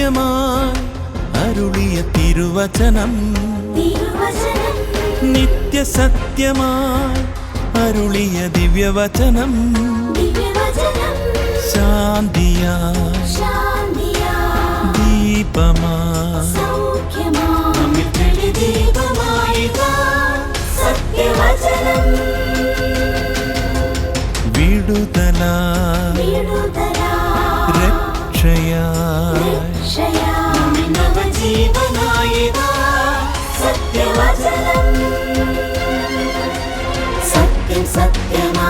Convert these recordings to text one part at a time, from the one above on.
സത്യമായി അരുളിയ തിരുവചനം, നിത്യസത്യമായി അരുളിയ ദിവ്യവചനം, ശാന്തിയായി ദീപമായി വിടുതലായി രക്ഷയായി സത്യം സത്യമാ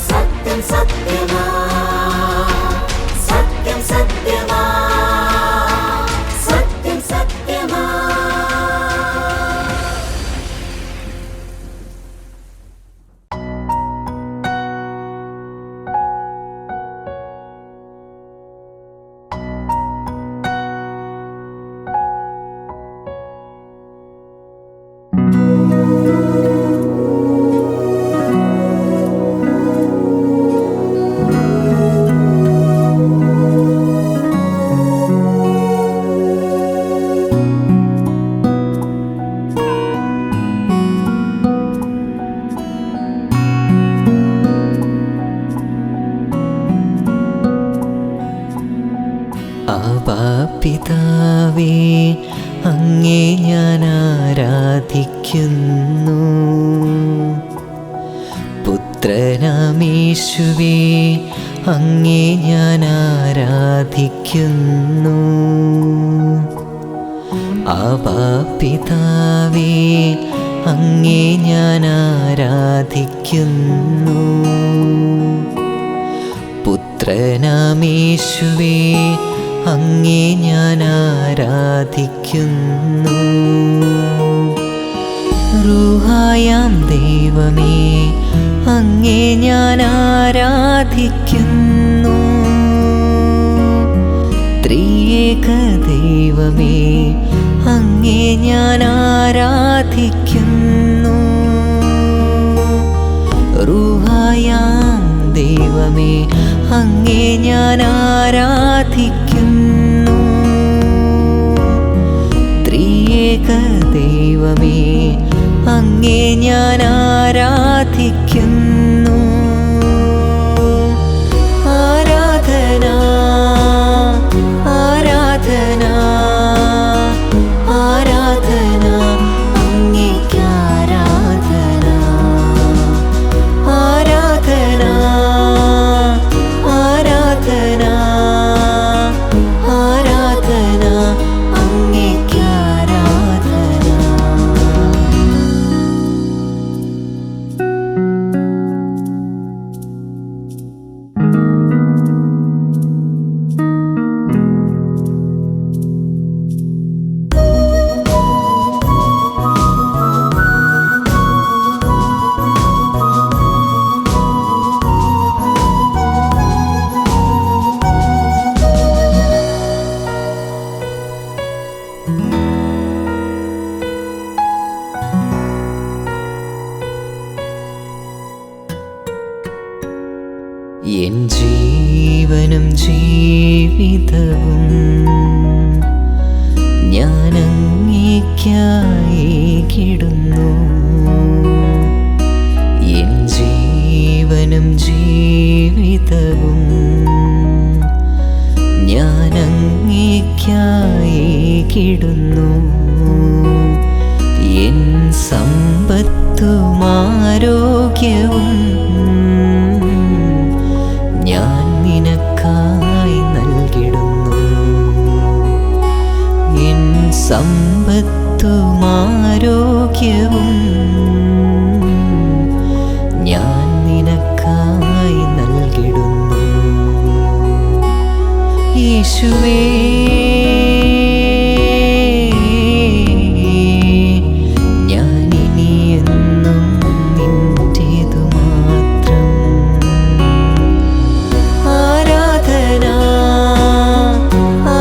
സത്യം സത്യമാ സത്യം സത്യമാ സത്യം സത്യമാ. പിതാവേ, അങ്ങേ ഞാൻ ആരാധിക്കുന്നു. പുത്രനാമേശുവേ, അങ്ങേ ഞാൻ ആരാധിക്കുന്നു. പിതാവേ, അങ്ങേ ഞാൻ ആരാധിക്കുന്നു. പുത്രനാമേശുവേ, അങ്ങേ ഞാൻ ആരാധിക്കുന്നു. റൂഹായാം ദൈവമേ, അങ്ങേ ഞാൻ ആരാധിക്കുന്നു. ത്രിയേക ദൈവമേ, അങ്ങേ ഞാൻ ആരാധിക്കുന്നു. റൂഹായാം ദൈവമേ, അങ്ങേ ഞാൻ ആരാധിക്കുന്നു. ത്രിയേക ദൈവമേ, അങ്ങേ ഞാൻ ആരാധിക്കുന്നു. ആരാധന ആരാധന ആരാധന അങ്ങേക്ക് ആരാധന. ആരാധന ആരാധന ആരാധന അങ്ങേക്ക് ആരാധന. എൻ ജീവനും ജീവിതവും ഞാൻ അങ്ങേയ്ക്കായി കിടുന്നു. എൻ ജീവനും ജീവിതവും ഞാൻ അങ്ങേയ്ക്കായി കിടുന്നു. എൻ സമ്പത്തും ആരോഗ്യവും ഞാൻ നിനക്കായി നൽകിടുന്നു. എൻ സമ്പത്തും ആരോഗ്യവും ഞാൻ നിനക്കായി നൽകിടുന്നു. യേശുവേ,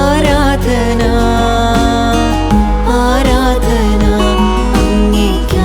ആരാധന ആരാധന അങ്ങേക്ക്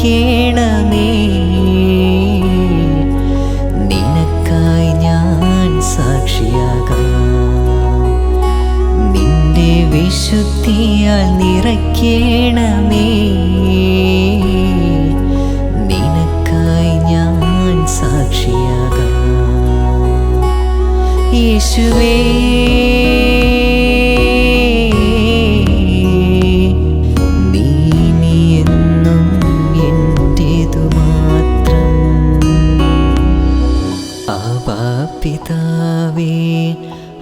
നിറയ്ക്കണമേ. നിനക്കായി ഞാൻ സാക്ഷിയാകാം. നിന്റെ വിശുദ്ധിയാൽ നിറയ്ക്കണമേ. നിനക്കായി ഞാൻ സാക്ഷിയാകാം. യേശുവേ, പിതാവേ,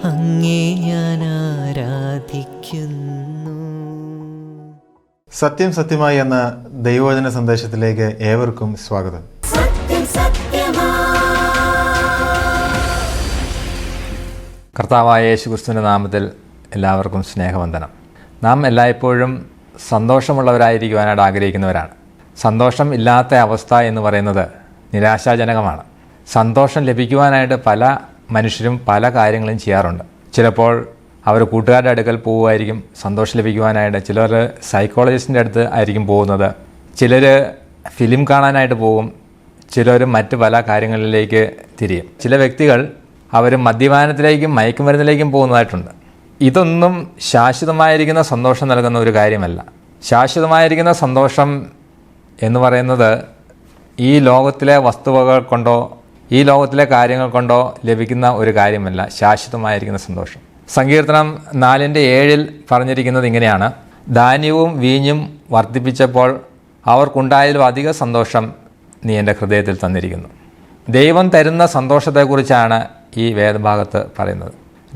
അങ്ങേ ഞാൻ ആരാധിക്കുന്നു. സത്യം സത്യമായി എന്ന ദൈവവചന സന്ദേശത്തിലേക്ക് ഏവർക്കും സ്വാഗതം. സത്യം സത്യമാ. കർത്താവായ യേശുക്രിസ്തുവിൻ്റെ നാമത്തിൽ എല്ലാവർക്കും സ്നേഹവന്ദനം. നാം എല്ലായ്പ്പോഴും സന്തോഷമുള്ളവരായിരിക്കുവാനായിട്ട് ആഗ്രഹിക്കുന്നവരാണ്. സന്തോഷം ഇല്ലാത്ത അവസ്ഥ എന്ന് പറയുന്നത് നിരാശാജനകമാണ്. സന്തോഷം ലഭിക്കുവാനായിട്ട് പല മനുഷ്യരും പല കാര്യങ്ങളും ചെയ്യാറുണ്ട്. ചിലപ്പോൾ അവർ കൂട്ടുകാരുടെ അടുക്കൽ പോവുമായിരിക്കും സന്തോഷം ലഭിക്കുവാനായിട്ട്. ചിലർ സൈക്കോളജിസ്റ്റിൻ്റെ അടുത്ത് ആയിരിക്കും പോകുന്നത്. ചിലർ ഫിലിം കാണാനായിട്ട് പോകും. ചിലർ മറ്റ് പല കാര്യങ്ങളിലേക്ക് തിരിയും. ചില വ്യക്തികൾ അവർ മദ്യപാനത്തിലേക്കും മയക്കുമരുന്നിലേക്കും പോകുന്നതായിട്ടുണ്ട്. ഇതൊന്നും ശാശ്വതമായിരിക്കുന്ന സന്തോഷം നൽകുന്ന ഒരു കാര്യമല്ല. ശാശ്വതമായിരിക്കുന്ന സന്തോഷം എന്ന് പറയുന്നത് ഈ ലോകത്തിലെ വസ്തുവകൾ കൊണ്ടോ ഈ ലോകത്തിലെ കാര്യങ്ങൾ കൊണ്ടോ ലഭിക്കുന്ന ഒരു കാര്യമല്ല ശാശ്വതമായിരിക്കുന്ന സന്തോഷം. സങ്കീർത്തനം 4:7 പറഞ്ഞിരിക്കുന്നത് ഇങ്ങനെയാണ്: ധാന്യവും വീഞ്ഞും വർദ്ധിപ്പിച്ചപ്പോൾ അവർക്കുണ്ടായതിലും അധിക സന്തോഷം നീ എൻ്റെ ഹൃദയത്തിൽ തന്നിരിക്കുന്നു. ദൈവം തരുന്ന സന്തോഷത്തെക്കുറിച്ചാണ് ഈ വേദഭാഗത്ത് പറയുന്നത്.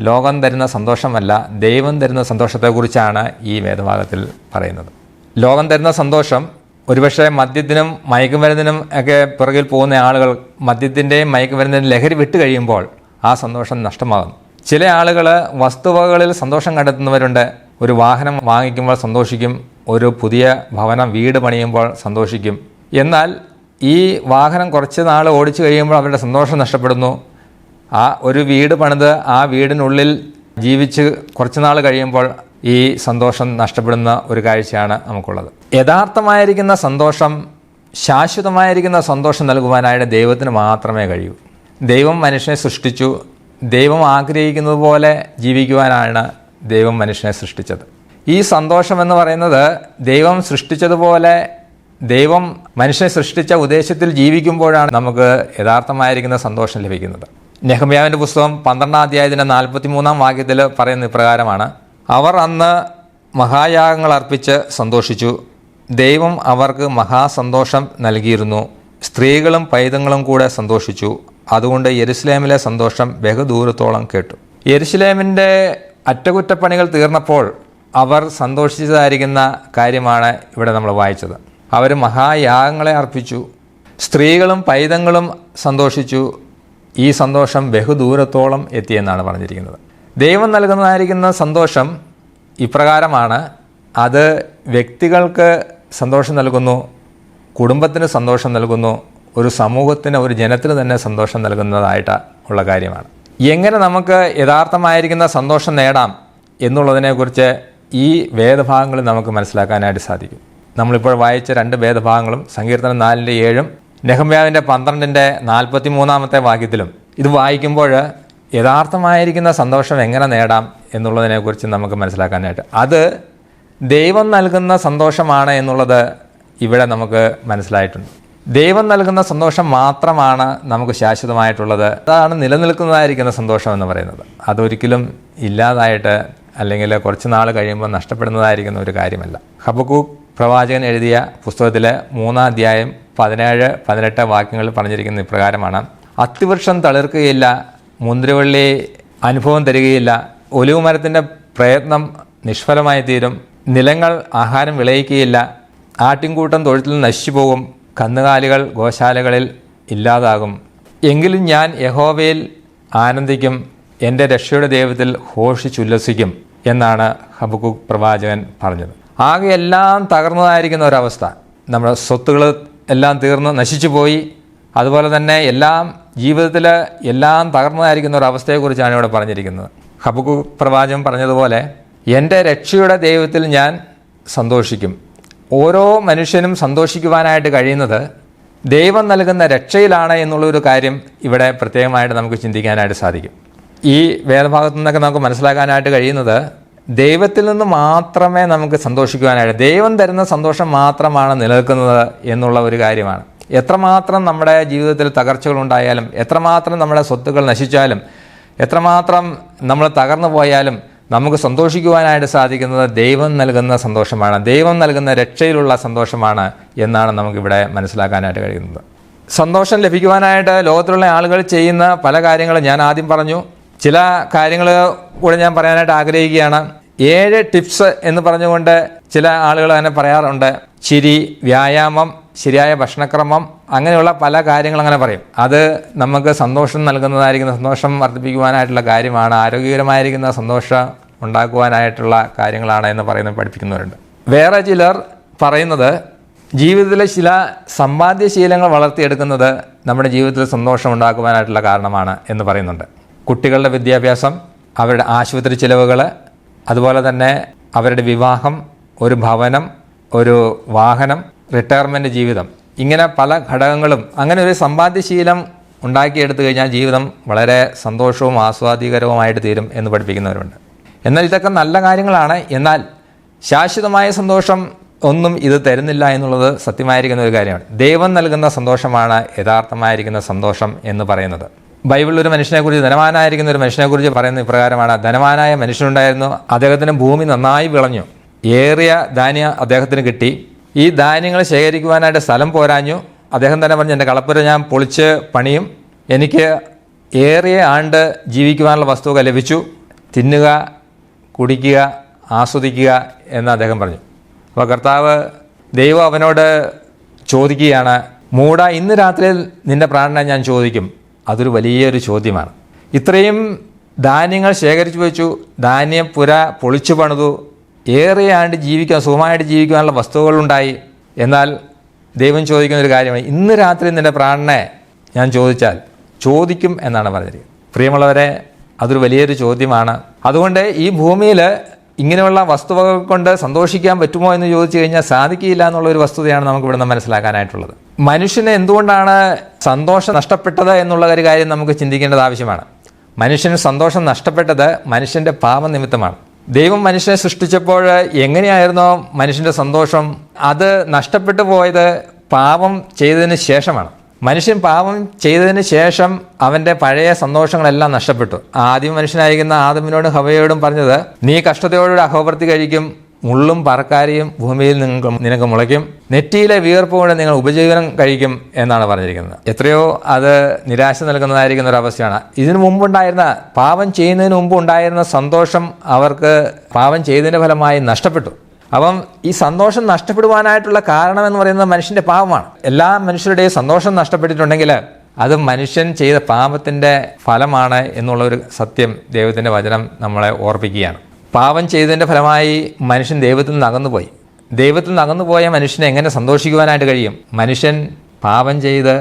ലോകം തരുന്ന സന്തോഷമല്ല, ദൈവം തരുന്ന സന്തോഷത്തെക്കുറിച്ചാണ് ഈ വേദഭാഗത്തിൽ പറയുന്നത്. ലോകം തരുന്ന സന്തോഷം ഒരുപക്ഷെ മദ്യത്തിനും മയക്കുമരുന്നിനും ഒക്കെ പിറകിൽ പോകുന്ന ആളുകൾ മദ്യത്തിൻ്റെയും മയക്കുമരുന്നിൻ്റെയും ലഹരി വിട്ട് കഴിയുമ്പോൾ ആ സന്തോഷം നഷ്ടമാകുന്നു. ചില ആളുകൾ വസ്തുവകകളിൽ സന്തോഷം കണ്ടെത്തുന്നവരുണ്ട്. ഒരു വാഹനം വാങ്ങിക്കുമ്പോൾ സന്തോഷിക്കും, ഒരു പുതിയ ഭവനം വീട് പണിയുമ്പോൾ സന്തോഷിക്കും. എന്നാൽ ഈ വാഹനം കുറച്ച് നാൾ ഓടിച്ചു കഴിയുമ്പോൾ അവരുടെ സന്തോഷം നഷ്ടപ്പെടുന്നു. ആ ഒരു വീട് പണിത് ആ വീടിനുള്ളിൽ ജീവിച്ച് കുറച്ച് നാൾ കഴിയുമ്പോൾ ഈ സന്തോഷം നഷ്ടപ്പെടുന്ന ഒരു കാഴ്ചയാണ് നമുക്കുള്ളത്. യഥാർത്ഥമായിരിക്കുന്ന സന്തോഷം, ശാശ്വതമായിരിക്കുന്ന സന്തോഷം നൽകുവാനായിട്ട് ദൈവത്തിന് മാത്രമേ കഴിയൂ. ദൈവം മനുഷ്യനെ സൃഷ്ടിച്ചു. ദൈവം ആഗ്രഹിക്കുന്നത് പോലെ ജീവിക്കുവാനാണ് ദൈവം മനുഷ്യനെ സൃഷ്ടിച്ചത്. ഈ സന്തോഷം എന്ന് പറയുന്നത് ദൈവം സൃഷ്ടിച്ചതുപോലെ ദൈവം മനുഷ്യനെ സൃഷ്ടിച്ച ഉദ്ദേശത്തിൽ ജീവിക്കുമ്പോഴാണ് നമുക്ക് യഥാർത്ഥമായിരിക്കുന്ന സന്തോഷം ലഭിക്കുന്നത്. നെഹമ്യാവിൻ്റെ പുസ്തകം 12-ാം അധ്യായത്തിൻ്റെ 43-ാം വാക്യത്തിൽ പറയുന്ന ഇപ്രകാരമാണ്: അവർ അന്ന് മഹായാഗങ്ങൾ അർപ്പിച്ച് സന്തോഷിച്ചു. ദൈവം അവർക്ക് മഹാസന്തോഷം നൽകിയിരുന്നു. സ്ത്രീകളും പൈതങ്ങളും കൂടെ സന്തോഷിച്ചു. അതുകൊണ്ട് യെരുശലേമിലെ സന്തോഷം ബഹുദൂരത്തോളം കേട്ടു. യെരുശലേമിൻ്റെ അറ്റകുറ്റപ്പണികൾ തീർന്നപ്പോൾ അവർ സന്തോഷിച്ചതായിരിക്കുന്ന കാര്യമാണ് ഇവിടെ നമ്മൾ വായിച്ചത്. അവർ മഹായാഗങ്ങളെ അർപ്പിച്ചു. സ്ത്രീകളും പൈതങ്ങളും സന്തോഷിച്ചു. ഈ സന്തോഷം ബഹുദൂരത്തോളം എത്തിയെന്നാണ് പറഞ്ഞിരിക്കുന്നത്. ദൈവം നൽകുന്നതായിരിക്കുന്ന സന്തോഷം ഇപ്രകാരമാണ്. അത് വ്യക്തികൾക്ക് സന്തോഷം നൽകുന്നു, കുടുംബത്തിന് സന്തോഷം നൽകുന്നു, ഒരു സമൂഹത്തിന്, ഒരു ജനത്തിന് തന്നെ സന്തോഷം നൽകുന്നതായിട്ട് ഉള്ള കാര്യമാണ്. എങ്ങനെ നമുക്ക് യഥാർത്ഥമായിരിക്കുന്ന സന്തോഷം നേടാം എന്നുള്ളതിനെക്കുറിച്ച് ഈ വേദഭാഗങ്ങളിൽ നമുക്ക് മനസ്സിലാക്കാനായിട്ട് സാധിക്കും. നമ്മളിപ്പോൾ വായിച്ച 2 വേദഭാഗങ്ങളും സങ്കീർത്തനം 4:7 നെഹമ്യാവിൻ്റെ 12-ന്റെ 43-ാമത്തെ ഇത് വായിക്കുമ്പോൾ യഥാർത്ഥമായിരിക്കുന്ന സന്തോഷം എങ്ങനെ നേടാം എന്നുള്ളതിനെക്കുറിച്ച് നമുക്ക് മനസ്സിലാക്കാനായിട്ട്, അത് ദൈവം നൽകുന്ന സന്തോഷമാണ് എന്നുള്ളത് ഇവിടെ നമുക്ക് മനസ്സിലായിട്ടുണ്ട്. ദൈവം നൽകുന്ന സന്തോഷം മാത്രമാണ് നമുക്ക് ശാശ്വതമായിട്ടുള്ളത്. അതാണ് നിലനിൽക്കുന്നതായിരിക്കുന്ന സന്തോഷം എന്ന് പറയുന്നത്. അതൊരിക്കലും ഇല്ലാതായിട്ട് അല്ലെങ്കിൽ കുറച്ച് നാൾ കഴിയുമ്പോൾ നഷ്ടപ്പെടുന്നതായിരിക്കുന്ന ഒരു കാര്യമല്ല. ഹബക്കൂക്ക് പ്രവാചകൻ എഴുതിയ പുസ്തകത്തിലെ 3-ാം അധ്യായം 17-18 വാക്യങ്ങളിൽ പറഞ്ഞിരിക്കുന്ന ഇപ്രകാരമാണ്: അത്തിവൃക്ഷം തളിർക്കുകയില്ല, മുന്തിരിവള്ളി അനുഭവം തരികയില്ല, ഒലിവ് മരത്തിൻ്റെ പ്രയത്നം നിഷ്ഫലമായി തീരും, നിലങ്ങൾ ആഹാരം വിളയിക്കുകയില്ല, ആട്ടിൻകൂട്ടം തൊഴുത്തിൽ നശിച്ചു പോകും, കന്നുകാലികൾ ഗോശാലകളിൽ ഇല്ലാതാകും. എങ്കിലും ഞാൻ യഹോവയിൽ ആനന്ദിക്കും, എൻ്റെ രക്ഷയുടെ ദൈവത്തിൽ ഘോഷിച്ചുല്ലസിക്കും എന്നാണ് ഹബക്കൂക്ക് പ്രവാചകൻ പറഞ്ഞത്. ആകെ എല്ലാം തകർന്നതായിരിക്കുന്ന ഒരവസ്ഥ, നമ്മുടെ സ്വത്തുകൾ എല്ലാം തീർന്ന് നശിച്ചു പോയി, അതുപോലെ തന്നെ എല്ലാം ജീവിതത്തിൽ എല്ലാം തകർന്നതായിരിക്കുന്ന ഒരവസ്ഥയെക്കുറിച്ചാണ് ഇവിടെ പറഞ്ഞിരിക്കുന്നത്. ഹബക്കൂക്ക് പ്രവാചകൻ പറഞ്ഞതുപോലെ എൻ്റെ രക്ഷയുടെ ദൈവത്തിൽ ഞാൻ സന്തോഷിക്കും, ഓരോ മനുഷ്യനും സന്തോഷിക്കുവാനായിട്ട് കഴിയുന്നത് ദൈവം നൽകുന്ന രക്ഷയിലാണ് എന്നുള്ളൊരു കാര്യം ഇവിടെ പ്രത്യേകമായിട്ട് നമുക്ക് ചിന്തിക്കാനായിട്ട് സാധിക്കും. ഈ വേദഭാഗത്തു നിന്നൊക്കെ നമുക്ക് മനസ്സിലാക്കാനായിട്ട് കഴിയുന്നത് ദൈവത്തിൽ നിന്ന് മാത്രമേ നമുക്ക് സന്തോഷിക്കുവാനായിട്ട്, ദൈവം തരുന്ന സന്തോഷം മാത്രമാണ് നിലനിൽക്കുന്നത് എന്നുള്ള ഒരു കാര്യമാണ്. എത്രമാത്രം നമ്മുടെ ജീവിതത്തിൽ തകർച്ചകളുണ്ടായാലും, എത്രമാത്രം നമ്മുടെ സ്വത്തുക്കൾ നശിച്ചാലും, എത്രമാത്രം നമ്മൾ തകർന്നു പോയാലും നമുക്ക് സന്തോഷിക്കുവാനായിട്ട് സാധിക്കുന്നത് ദൈവം നൽകുന്ന സന്തോഷമാണ്, ദൈവം നൽകുന്ന രക്ഷയിലുള്ള സന്തോഷമാണ് എന്നാണ് നമുക്കിവിടെ മനസ്സിലാക്കാനായിട്ട് കഴിയുന്നത്. സന്തോഷം ലഭിക്കുവാനായിട്ട് ലോകത്തിലുള്ള ആളുകൾ ചെയ്യുന്ന പല കാര്യങ്ങളും ഞാൻ ആദ്യം പറഞ്ഞു. ചില കാര്യങ്ങൾ കൂടെ ഞാൻ പറയാനായിട്ട് ആഗ്രഹിക്കുകയാണ്. 7 ടിപ്സ് എന്ന് പറഞ്ഞുകൊണ്ട് ചില ആളുകൾ തന്നെ പറയാറുണ്ട്. ചിരി, വ്യായാമം, ശരിയായ ഭക്ഷണക്രമം, അങ്ങനെയുള്ള പല കാര്യങ്ങൾ അങ്ങനെ പറയും. അത് നമുക്ക് സന്തോഷം നൽകുന്നതായിരിക്കുന്ന, സന്തോഷം വർദ്ധിപ്പിക്കുവാനായിട്ടുള്ള കാര്യമാണ്, ആരോഗ്യകരമായിരിക്കുന്ന സന്തോഷം ഉണ്ടാക്കുവാനായിട്ടുള്ള കാര്യങ്ങളാണ് എന്ന് പറയുന്നത് പഠിപ്പിക്കുന്നവരുണ്ട്. വേറെ ചിലർ പറയുന്നത് ജീവിതത്തിലെ ചില സമ്പാദ്യശീലങ്ങൾ വളർത്തിയെടുക്കുന്നത് നമ്മുടെ ജീവിതത്തിൽ സന്തോഷം ഉണ്ടാക്കുവാനായിട്ടുള്ള കാരണമാണ് എന്ന് പറയുന്നുണ്ട്. കുട്ടികളുടെ വിദ്യാഭ്യാസം, അവരുടെ ആശുപത്രി ചിലവുകൾ, അതുപോലെ തന്നെ അവരുടെ വിവാഹം, ഒരു ഭവനം, ഒരു വാഹനം, റിട്ടയർമെൻറ്റ് ജീവിതം, ഇങ്ങനെ പല ഘടകങ്ങളും, അങ്ങനെ ഒരു സമ്പാദ്യശീലം ഉണ്ടാക്കിയെടുത്തു കഴിഞ്ഞാൽ ജീവിതം വളരെ സന്തോഷവും ആസ്വാദികരവുമായിട്ട് തീരും എന്ന് പഠിപ്പിക്കുന്നവരുണ്ട്. എന്നാൽ ഇതൊക്കെ നല്ല കാര്യങ്ങളാണ്. എന്നാൽ ശാശ്വതമായ സന്തോഷം ഒന്നും ഇത് തരുന്നില്ല എന്നുള്ളത് സത്യമായിരിക്കുന്ന ഒരു കാര്യമാണ്. ദൈവം നൽകുന്ന സന്തോഷമാണ് യഥാർത്ഥമായിരിക്കുന്ന സന്തോഷം എന്ന് പറയുന്നത്. ബൈബിളിൽ ഒരു മനുഷ്യനെക്കുറിച്ച്, ധനവാനായിരിക്കുന്ന ഒരു മനുഷ്യനെക്കുറിച്ച് പറയുന്ന ഇപ്രകാരമാണ്. ധനവാനായ മനുഷ്യനുണ്ടായിരുന്നു, അദ്ദേഹത്തിന് ഭൂമി നന്നായി വിളഞ്ഞു, ഏറിയ ധാന്യം അദ്ദേഹത്തിന് കിട്ടി. ഈ ധാന്യങ്ങൾ ശേഖരിക്കുവാനായിട്ട് സ്ഥലം പോരാഞ്ഞു. അദ്ദേഹം തന്നെ പറഞ്ഞു, എൻ്റെ കളപ്പുര ഞാൻ പൊളിച്ച് പണിയും, എനിക്ക് ഏറിയ ആണ്ട് ജീവിക്കുവാനുള്ള വസ്തുക്കൾ ലഭിച്ചു, തിന്നുക, കുടിക്കുക, ആസ്വദിക്കുക എന്ന് അദ്ദേഹം പറഞ്ഞു. അപ്പോൾ കർത്താവ്, ദൈവം അവനോട് ചോദിക്കുകയാണ്, മൂടാ, ഇന്ന് രാത്രിയിൽ നിൻ്റെ പ്രാണനെ ഞാൻ ചോദിക്കും. അതൊരു വലിയൊരു ചോദ്യമാണ്. ഇത്രയും ധാന്യങ്ങൾ ശേഖരിച്ചു വെച്ചു, ധാന്യപ്പുര പൊളിച്ചു പണിതു, ഏറെയാണ്ട് ജീവിക്കാൻ, സുഖമായിട്ട് ജീവിക്കാനുള്ള വസ്തുക്കളുണ്ടായി. എന്നാൽ ദൈവം ചോദിക്കുന്ന ഒരു കാര്യമാണ്, ഇന്ന് രാത്രി നിൻ്റെ പ്രാണനെ ഞാൻ ചോദിച്ചാൽ, ചോദിക്കും എന്നാണ് പറഞ്ഞിരിക്കുന്നത്. പ്രിയമുള്ളവരെ, അതൊരു വലിയൊരു ചോദ്യമാണ്. അതുകൊണ്ട് ഈ ഭൂമിയിൽ ഇങ്ങനെയുള്ള വസ്തുവകൾ കൊണ്ട് സന്തോഷിക്കാൻ പറ്റുമോ എന്ന് ചോദിച്ചു കഴിഞ്ഞാൽ സാധിക്കില്ല എന്നുള്ളൊരു വസ്തുതയാണ് നമുക്ക് ഇവിടുന്ന് മനസ്സിലാക്കാനായിട്ടുള്ളത്. മനുഷ്യന് എന്തുകൊണ്ടാണ് സന്തോഷം നഷ്ടപ്പെട്ടത് എന്നുള്ള ഒരു കാര്യം നമുക്ക് ചിന്തിക്കേണ്ടത് ആവശ്യമാണ്. മനുഷ്യന് സന്തോഷം നഷ്ടപ്പെട്ടത് മനുഷ്യൻ്റെ പാപനിമിത്തമാണ്. ദൈവം മനുഷ്യനെ സൃഷ്ടിച്ചപ്പോൾ എങ്ങനെയായിരുന്നോ മനുഷ്യൻ്റെ സന്തോഷം, അത് നഷ്ടപ്പെട്ടു പോയത് പാപം ചെയ്തതിന് ശേഷമാണ്. മനുഷ്യൻ പാപം ചെയ്തതിന് ശേഷം അവൻ്റെ പഴയ സന്തോഷങ്ങളെല്ലാം നഷ്ടപ്പെട്ടു. ആദ്യം മനുഷ്യനായിരിക്കുന്ന ആദമിനോടും ഹവയോടും പറഞ്ഞത്, നീ കഷ്ടതയോടുകൂടി അഹോവൃത്തി കഴിക്കും, മുള്ളും പറക്കാരിയും ഭൂമിയിൽ നിനക്ക് മുളയ്ക്കും, നെറ്റിയിലെ വിയർപ്പ് കൊണ്ട് നിങ്ങൾ ഉപജീവനം കഴിക്കും എന്നാണ് പറഞ്ഞിരിക്കുന്നത്. എത്രയോ അത് നിരാശ നൽകുന്നതായിരിക്കുന്ന ഒരു അവസ്ഥയാണ്. ഇതിനു മുമ്പുണ്ടായിരുന്ന, പാപം ചെയ്യുന്നതിന് മുമ്പ് ഉണ്ടായിരുന്ന സന്തോഷം അവർക്ക് പാപം ചെയ്തതിൻ്റെ ഫലമായി നഷ്ടപ്പെട്ടു. അപ്പം ഈ സന്തോഷം നഷ്ടപ്പെടുവാനായിട്ടുള്ള കാരണം എന്ന് പറയുന്നത് മനുഷ്യൻ്റെ പാപമാണ്. എല്ലാ മനുഷ്യരുടെയും സന്തോഷം നഷ്ടപ്പെട്ടിട്ടുണ്ടെങ്കിൽ അത് മനുഷ്യൻ ചെയ്ത പാപത്തിൻ്റെ ഫലമാണ് എന്നുള്ളൊരു സത്യം ദൈവത്തിൻ്റെ വചനം നമ്മളെ ഓർപ്പിക്കുകയാണ്. പാപം ചെയ്തതിൻ്റെ ഫലമായി മനുഷ്യൻ ദൈവത്തിൽ നിന്ന് അകന്നുപോയി. ദൈവത്തിൽ നിന്ന് അകന്നുപോയ മനുഷ്യനെ എങ്ങനെ സന്തോഷിക്കുവാനായിട്ട് കഴിയും? മനുഷ്യൻ പാപം ചെയ്ത്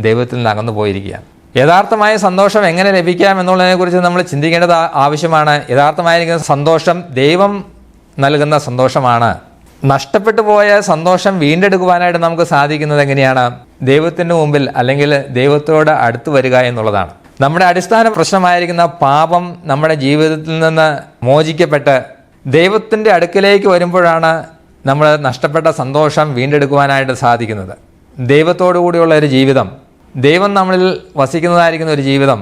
ദൈവത്തിൽ നിന്ന് അകന്നു പോയിരിക്കുകയാണ്. യഥാർത്ഥമായ സന്തോഷം എങ്ങനെ ലഭിക്കാം എന്നുള്ളതിനെക്കുറിച്ച് നമ്മൾ ചിന്തിക്കേണ്ടത് ആവശ്യമാണ്. യഥാർത്ഥമായിരിക്കുന്ന സന്തോഷം ദൈവം നൽകുന്ന സന്തോഷമാണ്. നഷ്ടപ്പെട്ടു പോയ സന്തോഷം വീണ്ടെടുക്കുവാനായിട്ട് നമുക്ക് സാധിക്കുന്നത് എങ്ങനെയാണ്? ദൈവത്തിൻ്റെ മുമ്പിൽ അല്ലെങ്കിൽ ദൈവത്തോട് അടുത്ത് വരിക എന്നുള്ളതാണ്. നമ്മുടെ അടിസ്ഥാന പ്രശ്നമായിരിക്കുന്ന പാപം നമ്മുടെ ജീവിതത്തിൽ നിന്ന് മോചിക്കപ്പെട്ട് ദൈവത്തിൻ്റെ അടുക്കിലേക്ക് വരുമ്പോഴാണ് നമ്മൾ നഷ്ടപ്പെട്ട സന്തോഷം വീണ്ടെടുക്കുവാനായിട്ട് സാധിക്കുന്നത്. ദൈവത്തോടു കൂടിയുള്ള ഒരു ജീവിതം, ദൈവം നമ്മളിൽ വസിക്കുന്നതായിരിക്കുന്ന ഒരു ജീവിതം,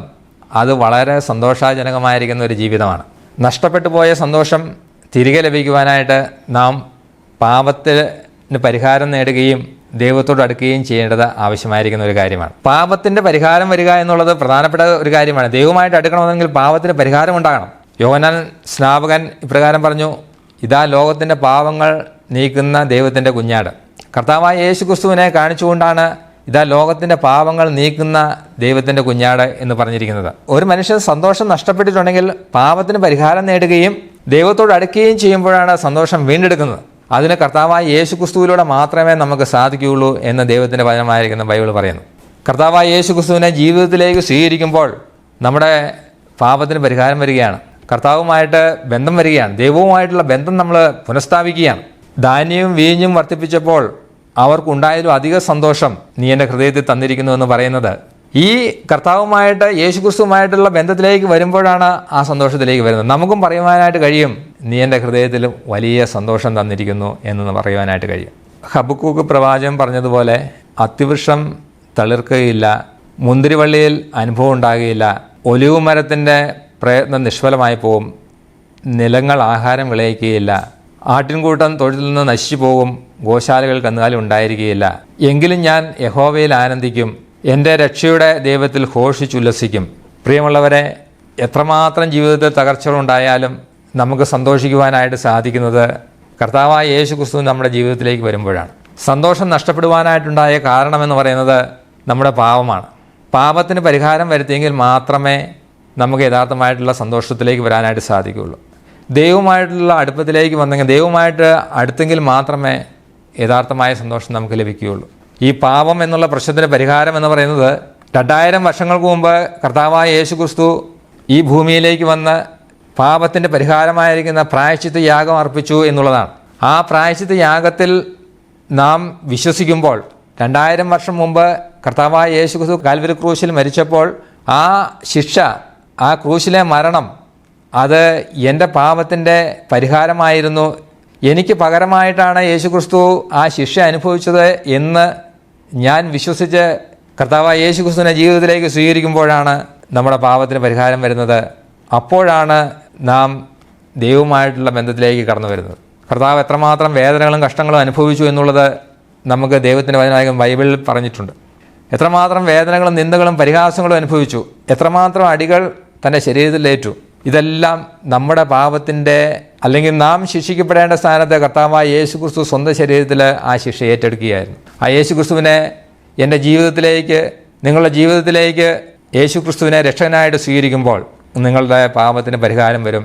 അത് വളരെ സന്തോഷജനകമായിരിക്കുന്ന ഒരു ജീവിതമാണ്. നഷ്ടപ്പെട്ടു പോയ സന്തോഷം തിരികെ ലഭിക്കുവാനായിട്ട് നാം പാപത്തിന് പരിഹാരം നേടുകയും ദൈവത്തോട് അടുക്കുകയും ചെയ്യേണ്ടത് ആവശ്യമായിരിക്കുന്ന ഒരു കാര്യമാണ്. പാപത്തിൻ്റെ പരിഹാരം വരിക എന്നുള്ളത് പ്രധാനപ്പെട്ട ഒരു കാര്യമാണ്. ദൈവമായിട്ട് അടുക്കണമെങ്കിൽ പാപത്തിന് പരിഹാരം ഉണ്ടാകണം. യോഹന്നാൻ സ്നാപകൻ ഇപ്രകാരം പറഞ്ഞു, ഇതാ ലോകത്തിൻ്റെ പാപങ്ങൾ നീക്കുന്ന ദൈവത്തിൻ്റെ കുഞ്ഞാട്. കർത്താവായ യേശു ക്രിസ്തുവിനെ കാണിച്ചുകൊണ്ടാണ് ഇതാ ലോകത്തിൻ്റെ പാപങ്ങൾ നീക്കുന്ന ദൈവത്തിൻ്റെ കുഞ്ഞാട് എന്ന് പറഞ്ഞിരിക്കുന്നത്. ഒരു മനുഷ്യൻ സന്തോഷം നഷ്ടപ്പെട്ടിട്ടുണ്ടെങ്കിൽ പാപത്തിന് പരിഹാരം നേടുകയും ദൈവത്തോട് അടുക്കുകയും ചെയ്യുമ്പോഴാണ് സന്തോഷം വീണ്ടെടുക്കുന്നത്. അതിന് കർത്താവായ യേശു ക്രിസ്തുവിലൂടെ മാത്രമേ നമുക്ക് സാധിക്കുകയുള്ളൂ എന്ന് ദൈവത്തിൻ്റെ വചനമായിരിക്കുന്ന ബൈബിൾ പറയുന്നു. കർത്താവായ യേശു ക്രിസ്തുവിനെ ജീവിതത്തിലേക്ക് സ്വീകരിക്കുമ്പോൾ നമ്മുടെ പാപത്തിന് പരിഹാരം വരികയാണ്, കർത്താവുമായിട്ട് ബന്ധം വരികയാണ്, ദൈവവുമായിട്ടുള്ള ബന്ധം നമ്മൾ പുനഃസ്ഥാപിക്കുകയാണ്. ധാന്യവും വീഞ്ഞും വർദ്ധിപ്പിച്ചപ്പോൾ അവർക്കുണ്ടായാലും അധിക സന്തോഷം നീ എൻ്റെ ഹൃദയത്തിൽ തന്നിരിക്കുന്നു എന്ന് പറയുന്നത് ഈ കർത്താവുമായിട്ട് യേശുക്രിസ്തുവുമായിട്ടുള്ള ബന്ധത്തിലേക്ക് വരുമ്പോഴാണ് ആ സന്തോഷത്തിലേക്ക് വരുന്നത്. നമുക്കും പറയുവാനായിട്ട് കഴിയും, നീ എൻ്റെ ഹൃദയത്തിൽ വലിയ സന്തോഷം തന്നിരിക്കുന്നു എന്ന് പറയുവാനായിട്ട് കഴിയും. ഹബക്കൂക്ക് പ്രവാചകൻ പറഞ്ഞതുപോലെ അത്തിവൃക്ഷം തളിർക്കുകയില്ല, മുന്തിരിവള്ളിയിൽ അനുഭവം ഉണ്ടാകുകയില്ല, ഒലിവ് മരത്തിൻ്റെ പ്രയത്നം നിഷ്ഫലമായി പോവും, നിലങ്ങൾ ആഹാരം വിളയിക്കുകയില്ല, ആട്ടിൻകൂട്ടം തൊഴുത്തിൽ നിന്ന് നശിച്ചു പോകും, ഗോശാലകൾ കന്നുകാലി ഉണ്ടായിരിക്കുകയില്ല. എങ്കിലും ഞാൻ യഹോവയിൽ ആനന്ദിക്കും, എൻ്റെ രക്ഷയുടെ ദൈവത്തിൽ ഘോഷിച്ചുല്ലസിക്കും. പ്രിയമുള്ളവരെ, എത്രമാത്രം ജീവിതത്തിൽ തകർച്ചകളുണ്ടായാലും നമുക്ക് സന്തോഷിക്കുവാനായിട്ട് സാധിക്കുന്നത് കർത്താവായ യേശു ക്രിസ്തു നമ്മുടെ ജീവിതത്തിലേക്ക് വരുമ്പോഴാണ്. സന്തോഷം നഷ്ടപ്പെടുവാനായിട്ടുണ്ടായ കാരണമെന്ന് പറയുന്നത് നമ്മുടെ പാപമാണ്. പാപത്തിന് പരിഹാരം വരുത്തിയെങ്കിൽ മാത്രമേ നമുക്ക് യഥാർത്ഥമായിട്ടുള്ള സന്തോഷത്തിലേക്ക് വരാനായിട്ട് സാധിക്കുകയുള്ളൂ. ദൈവമായിട്ടുള്ള അടുപ്പത്തിലേക്ക് വന്നെങ്കിൽ, ദൈവമായിട്ട് അടുത്തെങ്കിൽ മാത്രമേ യഥാർത്ഥമായ സന്തോഷം നമുക്ക് ലഭിക്കുകയുള്ളൂ. ഈ പാപം എന്നുള്ള പ്രശ്നത്തിന് പരിഹാരം എന്ന് പറയുന്നത് 2000 വർഷങ്ങൾക്ക് മുമ്പ് കർത്താവായ യേശു ക്രിസ്തു ഈ ഭൂമിയിലേക്ക് വന്ന് പാപത്തിൻ്റെ പരിഹാരമായിരിക്കുന്ന പ്രായശ്ചിത്ത യാഗം അർപ്പിച്ചു എന്നുള്ളതാണ്. ആ പ്രായശ്ചിത്ത യാഗത്തിൽ നാം വിശ്വസിക്കുമ്പോൾ 2000 വർഷം മുമ്പ് കർത്താവായ യേശു ക്രിസ്തു കാൽവരി ക്രൂശിൽ മരിച്ചപ്പോൾ ആ ശിക്ഷ, ആ ക്രൂശിലെ മരണം, അത് എൻ്റെ പാപത്തിൻ്റെ പരിഹാരമായിരുന്നു. എനിക്ക് പകരമായിട്ടാണ് യേശു ക്രിസ്തു ആ ശിക്ഷ അനുഭവിച്ചത് എന്ന് ഞാൻ വിശ്വസിച്ച് കർത്താവായ യേശു ക്രിസ്തുവിനെ ജീവിതത്തിലേക്ക് സ്വീകരിക്കുമ്പോഴാണ് നമ്മുടെ പാപത്തിന് പരിഹാരം വരുന്നത്. അപ്പോഴാണ് നാം ദൈവവുമായിട്ടുള്ള ബന്ധത്തിലേക്ക് കടന്നു വരുന്നത്. കർത്താവ് എത്രമാത്രം വേദനകളും കഷ്ടങ്ങളും അനുഭവിച്ചു എന്നുള്ളത് നമുക്ക് ദൈവത്തിൻ്റെ വചനമായും ബൈബിളിൽ പറഞ്ഞിട്ടുണ്ട്. എത്രമാത്രം വേദനകളും നിന്ദകളും പരിഹാസങ്ങളും അനുഭവിച്ചു, എത്രമാത്രം അടികൾ തൻ്റെ ശരീരത്തിലേറ്റു. ഇതെല്ലാം നമ്മുടെ പാപത്തിൻ്റെ, അല്ലെങ്കിൽ നാം ശിക്ഷിക്കപ്പെടേണ്ട സ്ഥാനത്ത് കർത്താവായ യേശു ക്രിസ്തു സ്വന്തം ശരീരത്തിൽ ആ ശിക്ഷ ഏറ്റെടുക്കുകയായിരുന്നു. ആ യേശു ക്രിസ്തുവിനെ എൻ്റെ ജീവിതത്തിലേക്ക്, നിങ്ങളുടെ ജീവിതത്തിലേക്ക് യേശു ക്രിസ്തുവിനെ രക്ഷകനായിട്ട് സ്വീകരിക്കുമ്പോൾ നിങ്ങളുടെ പാപത്തിന് പരിഹാരം വരും,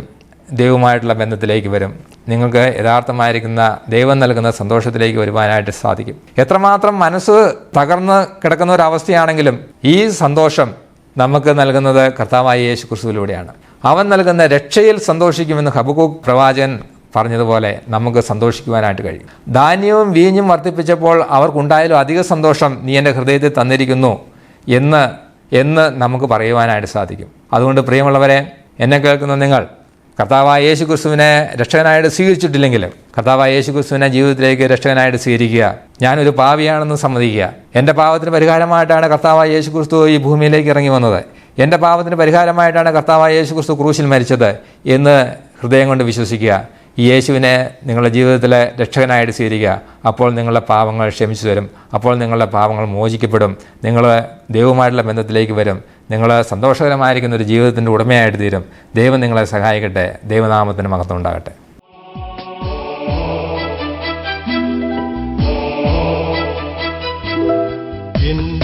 ദൈവവുമായിട്ടുള്ള ബന്ധത്തിലേക്ക് വരും, നിങ്ങൾക്ക് യഥാർത്ഥമായിരിക്കുന്ന ദൈവം നൽകുന്ന സന്തോഷത്തിലേക്ക് വരുവാനായിട്ട് സാധിക്കും. എത്രമാത്രം മനസ്സ് തകർന്ന് കിടക്കുന്ന ഒരവസ്ഥയാണെങ്കിലും ഈ സന്തോഷം നമുക്ക് നൽകുന്നത് കർത്താവായ യേശു ക്രിസ്തുവിലൂടെയാണ്. അവൻ നൽകുന്ന രക്ഷയിൽ സന്തോഷിക്കുമെന്ന് ഹബക്കൂക്ക് പ്രവാചകൻ പറഞ്ഞതുപോലെ നമുക്ക് സന്തോഷിക്കുവാനായിട്ട് കഴിയും. ധാന്യവും വീഞ്ഞും വർദ്ധിപ്പിച്ചപ്പോൾ അവർക്കുണ്ടായാലും അധിക സന്തോഷം നീ എൻ്റെ ഹൃദയത്തിൽ തന്നിരിക്കുന്നു എന്ന് നമുക്ക് പറയുവാനായിട്ട് സാധിക്കും. അതുകൊണ്ട് പ്രിയമുള്ളവരെ, എന്നെ കേൾക്കുന്ന നിങ്ങൾ കർത്താവായ യേശു ക്രിസ്തുവിനെ രക്ഷകനായിട്ട് സ്വീകരിച്ചിട്ടില്ലെങ്കിലും കർത്താവായ യേശു ക്രിസ്തുവിനെ ജീവിതത്തിലേക്ക് രക്ഷകനായിട്ട് സ്വീകരിക്കുക. ഞാനൊരു പാപിയാണെന്ന് സമ്മതിക്കുക. എൻ്റെ പാപത്തിന് പരിഹാരമായിട്ടാണ് കർത്താവായ യേശു ക്രിസ്തു ഈ ഭൂമിയിലേക്ക് ഇറങ്ങി വന്നത്, എൻ്റെ പാപത്തിന് പരിഹാരമായിട്ടാണ് കർത്താവായ യേശു ക്രിസ്തു ക്രൂശിൽ മരിച്ചത് എന്ന് ഹൃദയം കൊണ്ട് വിശ്വസിക്കുക. ഈ യേശുവിനെ നിങ്ങളുടെ ജീവിതത്തിലെ രക്ഷകനായിട്ട് സ്വീകരിക്കുക. അപ്പോൾ നിങ്ങളുടെ പാപങ്ങൾ ക്ഷമിച്ചു തരും, അപ്പോൾ നിങ്ങളുടെ പാപങ്ങൾ മോചിക്കപ്പെടും, നിങ്ങൾ ദൈവവുമായിട്ടുള്ള ബന്ധത്തിലേക്ക് വരും, നിങ്ങൾ സന്തോഷകരമായിരിക്കുന്ന ഒരു ജീവിതത്തിൻ്റെ ഉടമയായിട്ട് തീരും. ദൈവം നിങ്ങളെ സഹായിക്കട്ടെ. ദൈവനാമത്തിന് മഹത്വം ഉണ്ടാകട്ടെ.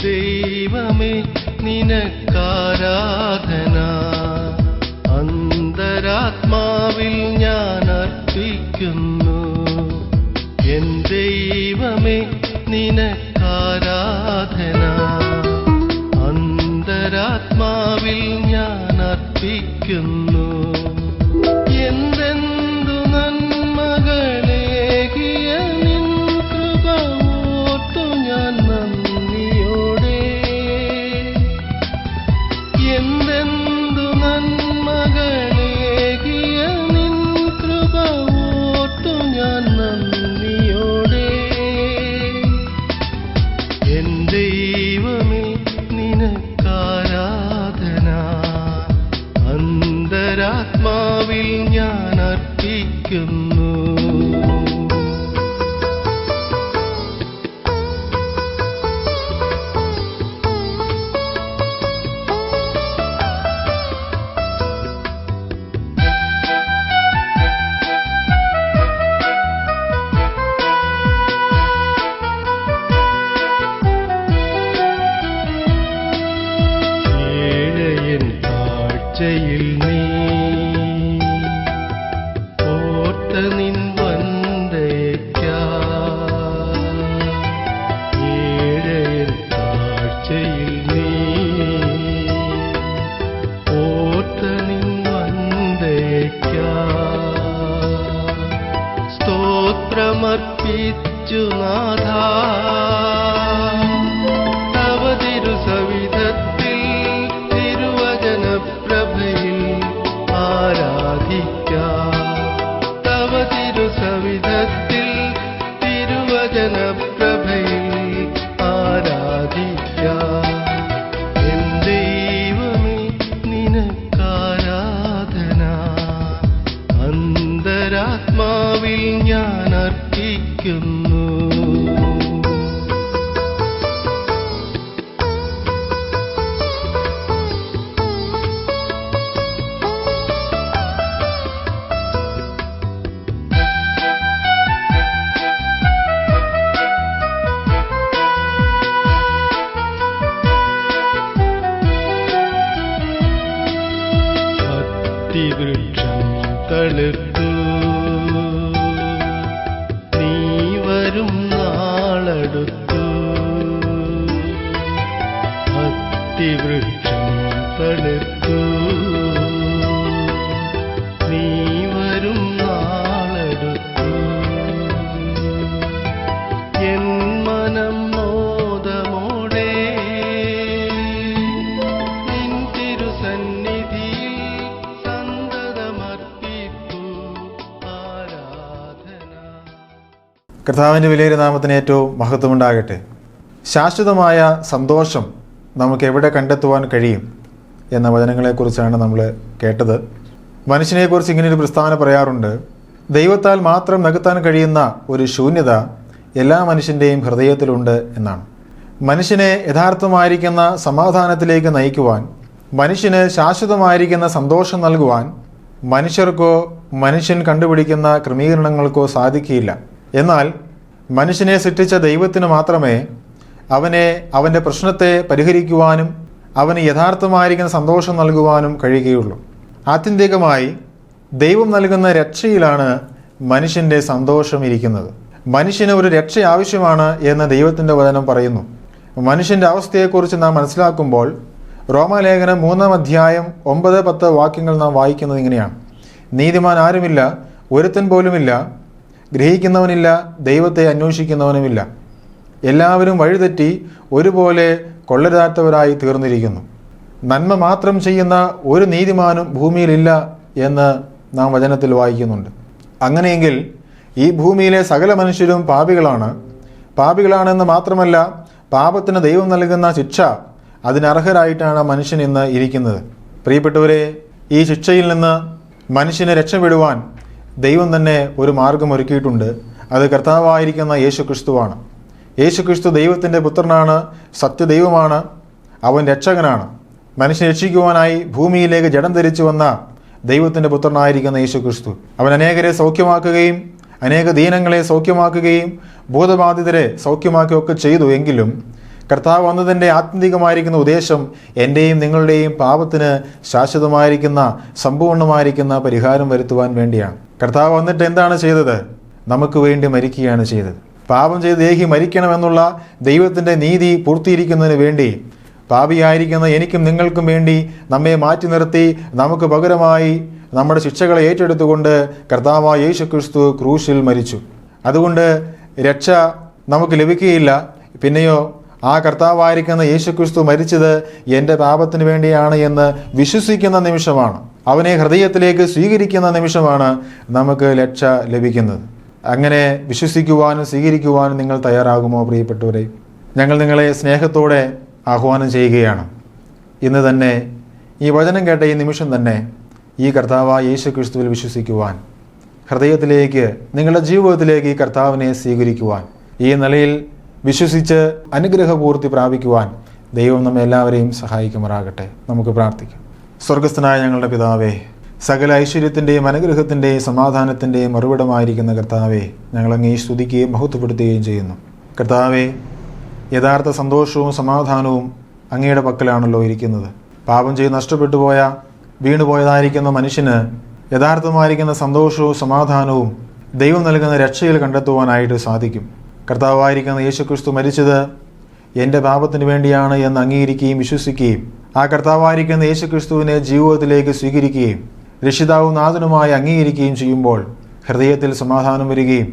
ദൈവമേ നിനക്കാരാധന, അന്തരാത്മാവിൽ ഞാൻ അർപ്പിക്കുന്നു. എൻ ദൈവമേ നിനക്കാരാധന, അന്തരാത്മാവിൽ ഞാൻ അർപ്പിക്കുന്നു. എന്തെന്തു നന്മകളേകിയ നിൻ കൃപ ഓർത്തു ഞാൻ നന്ദിയോടെ, എന്തെന്തു നന്മകളേകിയ നിൻ കൃപ ഓർത്തു ഞാൻ നന്ദിയോടെ. എൻ ദൈവമേ നിനക്കാരാധന, അന്തരാത്മാവിൽ ഞാൻ അർപ്പിക്കുന്നു. ഏഴയൻ താഴ്ചയിൽ നീ ഓർത്ത നിൻ വന്ദയ്ക്കായി, ഏഴയൻ താഴ്ചയിൽ നീ ഓർത്ത നിൻ വന്ദയ്ക്കായി സ്തോത്രം മാത്രമർപ്പിച്ചു നാഥ. തവ തിരുസവിധത്തിൽ തിരുവചന പ്രഭയിൽ ആരാധിക്കാം. തവ തിരുസവിധത്തിൽ തിരുവചന പ്രഭയിൽ ആരാധിക്കാം. എൻ ദൈവമേ നിനക്കാരാധന അന്തരാത്മാവിൽ ഞാൻ അർപ്പിക്കുന്നു. അത്തിവൃക്ഷം തളിർത്തു നീ വരും നാളടുത്തു. അത്തിവൃക്ഷം തളിർത്തു നീ വരും നാളടുത്തു. എൻ മനം മോദമോടെ നിൻ തിരുസന്നിധിയിൽ സന്തതമർപ്പിപ്പു ആരാധന. കർത്താവിൻ്റെ വിലയേറിയ നാമത്തിന് ഏറ്റവും മഹത്വമുണ്ടാകട്ടെ. ശാശ്വതമായ സന്തോഷം നമുക്ക് എവിടെ കണ്ടെത്തുവാൻ കഴിയും എന്ന വചനങ്ങളെക്കുറിച്ചാണ് നമ്മൾ കേട്ടത്. മനുഷ്യനെക്കുറിച്ച് ഇങ്ങനെയൊരു പ്രസ്താവന പറയാറുണ്ട്: ദൈവത്താൽ മാത്രം നികത്താൻ കഴിയുന്ന ഒരു ശൂന്യത എല്ലാ മനുഷ്യൻ്റെയും ഹൃദയത്തിലുണ്ട് എന്നാണ്. മനുഷ്യനെ യഥാർത്ഥമായിരിക്കുന്ന സമാധാനത്തിലേക്ക് നയിക്കുവാൻ, മനുഷ്യന് ശാശ്വതമായിരിക്കുന്ന സന്തോഷം നൽകുവാൻ മനുഷ്യർക്കോ മനുഷ്യൻ കണ്ടുപിടിക്കുന്ന ക്രമീകരണങ്ങൾക്കോ സാധിക്കില്ല. എന്നാൽ മനുഷ്യനെ സൃഷ്ടിച്ച ദൈവത്തിന് മാത്രമേ അവൻ്റെ പ്രശ്നത്തെ പരിഹരിക്കുവാനും അവന് യഥാർത്ഥമായിരിക്കുന്ന സന്തോഷം നൽകുവാനും കഴിയുകയുള്ളൂ. ആത്യന്തികമായി ദൈവം നൽകുന്ന രക്ഷയിലാണ് മനുഷ്യൻ്റെ സന്തോഷം ഇരിക്കുന്നത്. മനുഷ്യന് ഒരു രക്ഷ ആവശ്യമാണ് എന്ന് ദൈവത്തിൻ്റെ വചനം പറയുന്നു. മനുഷ്യൻ്റെ അവസ്ഥയെക്കുറിച്ച് നാം മനസ്സിലാക്കുമ്പോൾ റോമാലേഖനം 3-ാം അധ്യായം 9-10 വാക്യങ്ങൾ നാം വായിക്കുന്നത് ഇങ്ങനെയാണ്: നീതിമാൻ ആരുമില്ല, ഒരുത്തൻ പോലുമില്ല, ഗ്രഹിക്കുന്നവനില്ല, ദൈവത്തെ അന്വേഷിക്കുന്നവനുമില്ല. എല്ലാവരും വഴിതെറ്റി ഒരുപോലെ കൊള്ളരുതാത്തവരായി തീർന്നിരിക്കുന്നു. നന്മ മാത്രം ചെയ്യുന്ന ഒരു നീതിമാനും ഭൂമിയിലില്ല എന്ന് നാം വചനത്തിൽ വായിക്കുന്നുണ്ട്. അങ്ങനെയെങ്കിൽ ഈ ഭൂമിയിലെ സകല മനുഷ്യരും പാപികളാണെന്ന് മാത്രമല്ല, പാപത്തിന് ദൈവം നൽകുന്ന ശിക്ഷ അതിനർഹരായിട്ടാണ് മനുഷ്യൻ ഇന്ന് ഇരിക്കുന്നത്. പ്രിയപ്പെട്ടവരെ, ഈ ശിക്ഷയിൽ നിന്ന് മനുഷ്യനെ രക്ഷപ്പെടുവാൻ ദൈവം തന്നെ ഒരു മാർഗം ഒരുക്കിയിട്ടുണ്ട്. അത് കർത്താവായിരിക്കുന്ന യേശുക്രിസ്തുവാണ്. യേശുക്രിസ്തു ദൈവത്തിൻ്റെ പുത്രനാണ്, സത്യദൈവമാണ്, അവൻ രക്ഷകനാണ്. മനുഷ്യനെ രക്ഷിക്കുവാനായി ഭൂമിയിലേക്ക് ജഡം ധരിച്ചു വന്ന ദൈവത്തിൻ്റെ പുത്രനായിരിക്കുന്ന യേശുക്രിസ്തു അവൻ അനേകരെ സൗഖ്യമാക്കുകയും അനേക ദീനങ്ങളെ സൗഖ്യമാക്കുകയും ഭൂതബാധിതരെ സൗഖ്യമാക്കുകയൊക്കെ ചെയ്തു. എങ്കിലും കർത്താവ് വന്നതിൻ്റെ ആത്യന്തികമായിരിക്കുന്ന ഉദ്ദേശം എൻ്റെയും നിങ്ങളുടെയും പാപത്തിന് ശാശ്വതമായിരിക്കുന്ന സമ്പൂർണ്ണമായിരിക്കുന്ന പരിഹാരം വരുത്തുവാൻ വേണ്ടിയാണ്. കർത്താവ് വന്നിട്ട് എന്താണ് ചെയ്തത്? നമുക്ക് വേണ്ടി മരിക്കുകയാണ് ചെയ്തത്. പാപം ചെയ്ത് ദേഹി മരിക്കണമെന്നുള്ള ദൈവത്തിൻ്റെ നീതി പൂർത്തീകരിക്കുന്നതിന് വേണ്ടി പാപിയായിരിക്കുന്ന എനിക്കും നിങ്ങൾക്കും വേണ്ടി നമ്മെ മാറ്റി നിർത്തി നമുക്ക് പകരമായി നമ്മുടെ ശിക്ഷകളെ ഏറ്റെടുത്തുകൊണ്ട് കർത്താവായ യേശുക്രിസ്തു ക്രൂശിൽ മരിച്ചു. അതുകൊണ്ട് രക്ഷ നമുക്ക് ലഭിക്കുകയില്ല. പിന്നെയോ ആ കർത്താവായിരിക്കുന്ന യേശുക്രിസ്തു മരിച്ചത് എൻ്റെ പാപത്തിന് വേണ്ടിയാണ് എന്ന് വിശ്വസിക്കുന്ന നിമിഷമാണ്, അവനെ ഹൃദയത്തിലേക്ക് സ്വീകരിക്കുന്ന നിമിഷമാണ് നമുക്ക് രക്ഷ ലഭിക്കുന്നത്. അങ്ങനെ വിശ്വസിക്കുവാനും സ്വീകരിക്കുവാനും നിങ്ങൾ തയ്യാറാകുമോ പ്രിയപ്പെട്ടവരെ? ഞങ്ങൾ നിങ്ങളെ സ്നേഹത്തോടെ ആഹ്വാനം ചെയ്യുകയാണ്. ഇന്ന് തന്നെ ഈ വചനം കേട്ട ഈ നിമിഷം തന്നെ ഈ കർത്താവായ യേശുക്രിസ്തുവിൽ വിശ്വസിക്കുവാൻ, ഹൃദയത്തിലേക്ക് നിങ്ങളുടെ ജീവിതത്തിലേക്ക് ഈ കർത്താവിനെ സ്വീകരിക്കുവാൻ, ഈ നിലയിൽ വിശ്വസിച്ച് അനുഗ്രഹപൂർത്തി പ്രാപിക്കുവാൻ ദൈവം നമ്മെ എല്ലാവരെയും സഹായിക്കുമാറാകട്ടെ. നമുക്ക് പ്രാർത്ഥിക്കാം. സ്വർഗസ്ഥനായ ഞങ്ങളുടെ പിതാവേ, സകല ഐശ്വര്യത്തിൻ്റെയും അനുഗ്രഹത്തിൻ്റെയും സമാധാനത്തിൻ്റെയും മറുപടമായിരിക്കുന്ന കർത്താവെ, ഞങ്ങളങ്ങേ സ്തുതിക്കുകയും മഹത്വപ്പെടുത്തുകയും ചെയ്യുന്നു. കർത്താവെ, യഥാർത്ഥ സന്തോഷവും സമാധാനവും അങ്ങയുടെ പക്കലാണല്ലോ ഇരിക്കുന്നത്. പാപം ചെയ്ത് നഷ്ടപ്പെട്ടു പോയ വീണുപോയതായിരിക്കുന്ന മനുഷ്യന് യഥാർത്ഥമായിരിക്കുന്ന സന്തോഷവും സമാധാനവും ദൈവം നൽകുന്ന രക്ഷയിൽ കണ്ടെത്തുവാനായിട്ട് സാധിക്കും. കർത്താവായിരിക്കുന്ന യേശുക്രിസ്തു മരിച്ചത് എൻ്റെ പാപത്തിന് വേണ്ടിയാണ് എന്ന് അംഗീകരിക്കുകയും വിശ്വസിക്കുകയും ആ കർത്താവായിരിക്കുന്ന യേശുക്രിസ്തുവിനെ ജീവിതത്തിലേക്ക് സ്വീകരിക്കുകയും രക്ഷിതാവും നാഥനുമായി അംഗീകരിക്കുകയും ചെയ്യുമ്പോൾ ഹൃദയത്തിൽ സമാധാനം വരികയും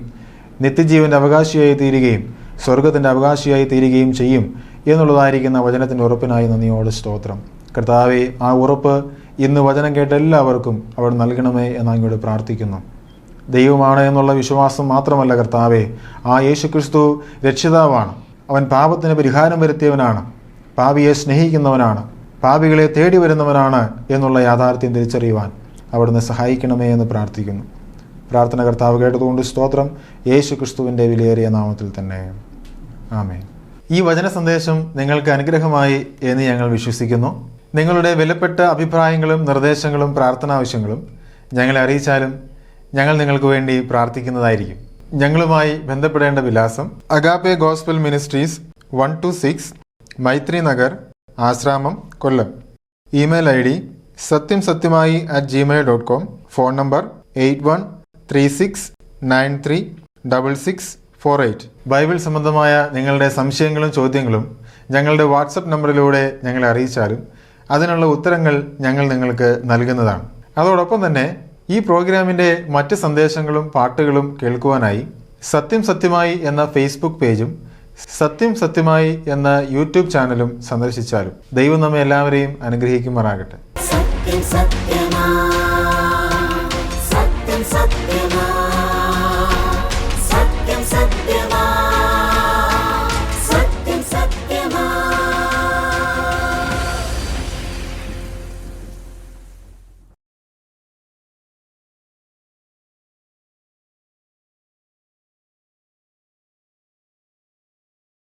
നിത്യജീവൻ്റെ അവകാശിയായി തീരുകയും സ്വർഗത്തിൻ്റെ അവകാശിയായി തീരുകയും ചെയ്യും എന്നുള്ളതായിരിക്കുന്ന വചനത്തിൻ്റെ ഉറപ്പിനായി നന്ദിയോട് സ്തോത്രം. കർത്താവെ, ആ ഉറപ്പ് ഇന്ന് വചനം കേട്ട എല്ലാവർക്കും അവിടെ നൽകണമേ എന്ന് അങ്ങോട്ട് പ്രാർത്ഥിക്കുന്നു. ദൈവമാണ് എന്നുള്ള വിശ്വാസം മാത്രമല്ല കർത്താവെ, ആ യേശുക്രിസ്തു രക്ഷിതാവാണ്. അവൻ പാപത്തിന് പരിഹാരം വരുത്തിയവനാണ്, പാപിയെ സ്നേഹിക്കുന്നവനാണ്, പാപികളെ തേടി വരുന്നവനാണ് എന്നുള്ള യാഥാർത്ഥ്യം തിരിച്ചറിയുവാൻ അവിടുന്ന് സഹായിക്കണമേ എന്ന് പ്രാർത്ഥിക്കുന്നു. പ്രാർത്ഥന കർത്താവ് കേട്ടതുകൊണ്ട് സ്തോത്രം. യേശുക്രിസ്തുവിൻ്റെ വിലയേറിയ നാമത്തിൽ തന്നെ ആമേൻ. ഈ വചന സന്ദേശം നിങ്ങൾക്ക് അനുഗ്രഹമായി എന്ന് ഞങ്ങൾ വിശ്വസിക്കുന്നു. നിങ്ങളുടെ വിലപ്പെട്ട അഭിപ്രായങ്ങളും നിർദ്ദേശങ്ങളും പ്രാർത്ഥനാവശ്യങ്ങളും ഞങ്ങളെ അറിയിച്ചാലും ഞങ്ങൾ നിങ്ങൾക്ക് വേണ്ടി പ്രാർത്ഥിക്കുന്നതായിരിക്കും. ഞങ്ങളുമായി ബന്ധപ്പെടേണ്ട വിലാസം Agape Gospel Ministries 126 Maithri Nagar, Asramam, Kollam. Email ID satyamsatyamai@gmail.com. Phone number 8136936648. Bible സംബന്ധമായ നിങ്ങളുടെ സംശയങ്ങളും ചോദ്യങ്ങളും ഞങ്ങളുടെ വാട്സപ്പ് നമ്പറിലൂടെ ഞങ്ങളെ അറിയിച്ചാലും അതിനുള്ള ഉത്തരങ്ങൾ ഞങ്ങൾ നിങ്ങൾക്ക് നൽകുന്നതാണ്. അതോടൊപ്പം തന്നെ ഈ പ്രോഗ്രാമിൻ്റെ മറ്റ് സന്ദേശങ്ങളും പാട്ടുകളും കേൾക്കുവാനായി സത്യം സത്യമായി എന്ന ഫേസ്ബുക്ക് പേജും സത്യം സത്യമായി എന്ന യൂട്യൂബ് ചാനലും സന്ദർശിച്ചാലും ദൈവം നമ്മെ എല്ലാവരെയും അനുഗ്രഹിക്കുമാറാകട്ടെ. സത്യം സത്യമാ സത്യം സത്യമാ